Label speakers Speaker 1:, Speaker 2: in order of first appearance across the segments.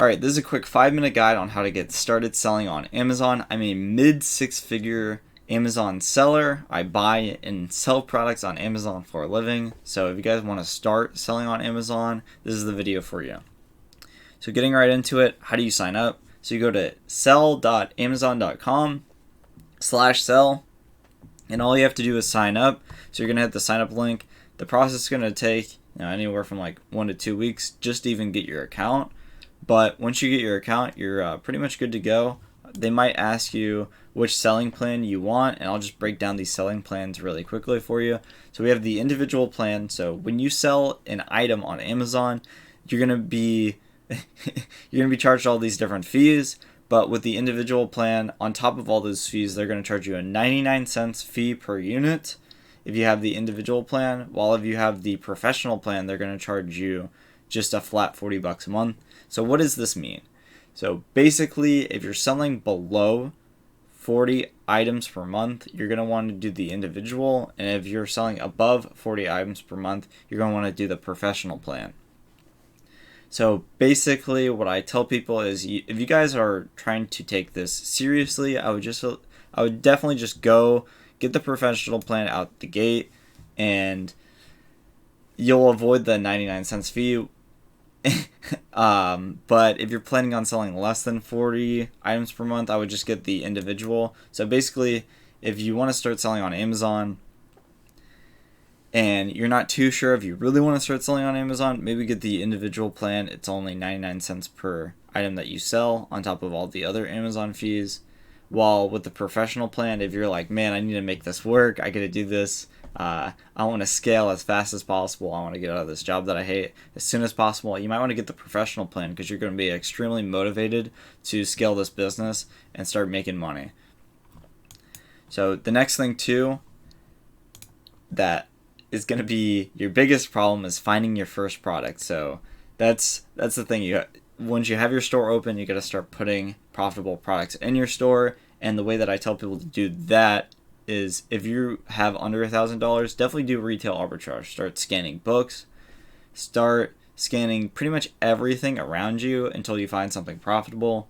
Speaker 1: Alright, this is a quick 5-minute guide on how to get started selling on Amazon. I'm a mid-6-figure Amazon seller. I buy and sell products on Amazon for a living. So if you guys want to start selling on Amazon, this is the video for you. So getting right into it, how do you sign up? So you go to sell.amazon.com/sell, and all you have to do is sign up. So you're going to hit the sign up link. The process is going to take anywhere from like 1 to 2 weeks just to even get your account. But once you get your account, you're pretty much good to go. They might ask you which selling plan you want, and I'll just break down these selling plans really quickly for you. So we have the individual plan. So when you sell an item on Amazon, you're gonna be charged all these different fees. But with the individual plan, on top of all those fees, they're gonna charge you a 99 cents fee per unit if you have the individual plan. While if you have the professional plan, they're gonna charge you just a flat $40 a month. So what does this mean? So basically, if you're selling below 40 items per month, you're going to want to do the individual. And if you're selling above 40 items per month, you're going to want to do the professional plan. So basically, what I tell people is if you guys are trying to take this seriously, I would definitely just go get the professional plan out the gate, and you'll avoid the 99 cents fee. But if you're planning on selling less than 40 items per month, I would just get the individual. So basically, if you want to start selling on Amazon and you're not too sure if you really want to start selling on Amazon, maybe get the individual plan. It's only 99 cents per item that you sell on top of all the other Amazon fees. While with the professional plan, if you're like, man, I need to make this work, I got to do this. I want to scale as fast as possible. I want to get out of this job that I hate as soon as possible. You might want to get the professional plan because you're going to be extremely motivated to scale this business and start making money. So the next thing too that is going to be your biggest problem is finding your first product. So that's the thing. Once you have your store open, you got to start putting profitable products in your store. And the way that I tell people to do that is if you have under $1,000, definitely do retail arbitrage. Start scanning books, start scanning pretty much everything around you until you find something profitable.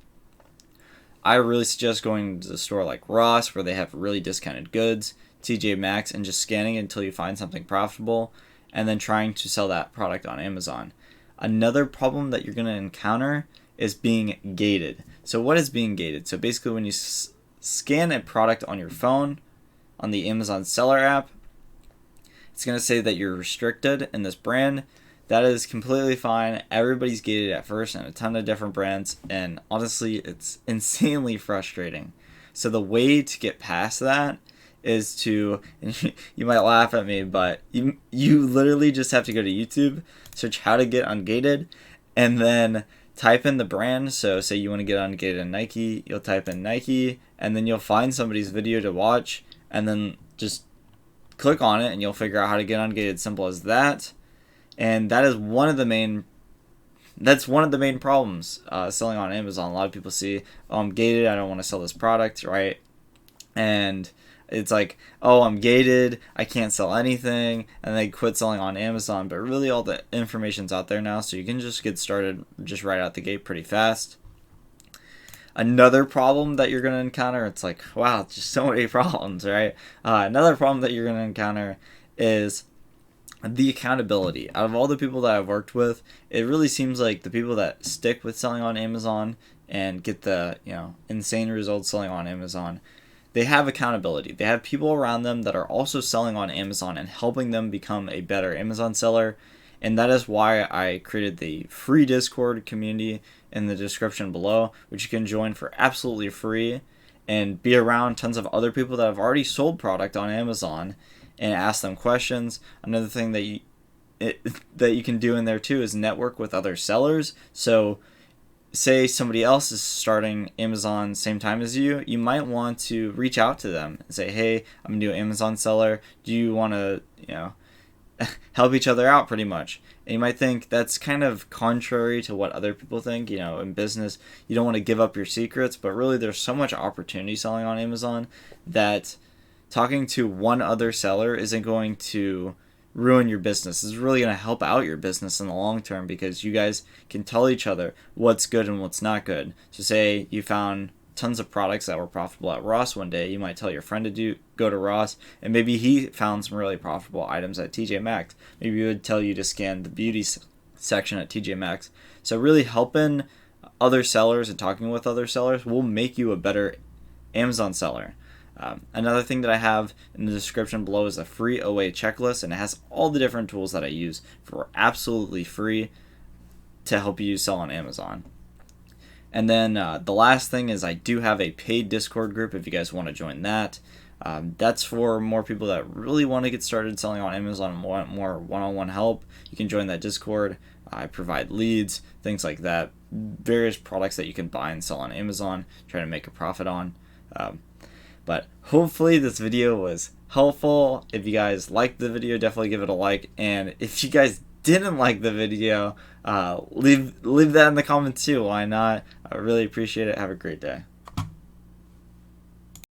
Speaker 1: I really suggest going to the store like Ross, where they have really discounted goods, TJ Maxx, and just scanning until you find something profitable, and then trying to sell that product on Amazon. Another problem that you're going to encounter is being gated. So what is being gated? So basically when you scan a product on your phone, on the Amazon seller app, it's going to say that you're restricted in this brand. That is completely fine. Everybody's gated at first in a ton of different brands, and honestly, it's insanely frustrating. So the way to get past that is to, and you might laugh at me, but you literally just have to go to YouTube, search how to get ungated, and then type in the brand. So say you want to get ungated in Nike, you'll type in Nike, and then you'll find somebody's video to watch, and then just click on it and you'll figure out how to get ungated. Simple as that. And that is one of the main problems selling on Amazon. A lot of people see, oh, I'm gated, I don't want to sell this product, right? And it's like, oh, I'm gated, I can't sell anything, and they quit selling on Amazon. But really all the information's out there now, so you can just get started just right out the gate pretty fast. Another problem that you're going to encounter, it's like, wow, just so many problems, right? Another problem that you're going to encounter is the accountability. Out of all the people that I've worked with, it really seems like the people that stick with selling on Amazon and get the insane results selling on Amazon, they have accountability. They have people around them that are also selling on Amazon and helping them become a better Amazon seller. And that is why I created the free Discord community in the description below, which you can join for absolutely free and be around tons of other people that have already sold product on Amazon and ask them questions. Another thing that you can do in there too is network with other sellers. So say somebody else is starting Amazon same time as you, you might want to reach out to them and say, hey, I'm a new Amazon seller. Do you want to, help each other out pretty much? And you might think that's kind of contrary to what other people think. In business, you don't want to give up your secrets, but really there's so much opportunity selling on Amazon that talking to one other seller isn't going to ruin your business. It's really going to help out your business in the long term, because you guys can tell each other what's good and what's not good. So say you found tons of products that were profitable at Ross one day, you might tell your friend to go to Ross, and maybe he found some really profitable items at TJ Maxx. Maybe he would tell you to scan the beauty section at TJ Maxx. So really helping other sellers and talking with other sellers will make you a better Amazon seller. Another thing that I have in the description below is a free OA checklist, and it has all the different tools that I use for absolutely free to help you sell on Amazon. And then the last thing is I do have a paid Discord group if you guys want to join that. That's for more people that really want to get started selling on Amazon and want more one-on-one help. You can join that Discord. I provide leads, things like that, various products that you can buy and sell on Amazon, try to make a profit on. But hopefully this video was helpful. If you guys liked the video, definitely give it a like. And if you guys didn't like the video, leave that in the comments too. Why not? I really appreciate it. Have a great day.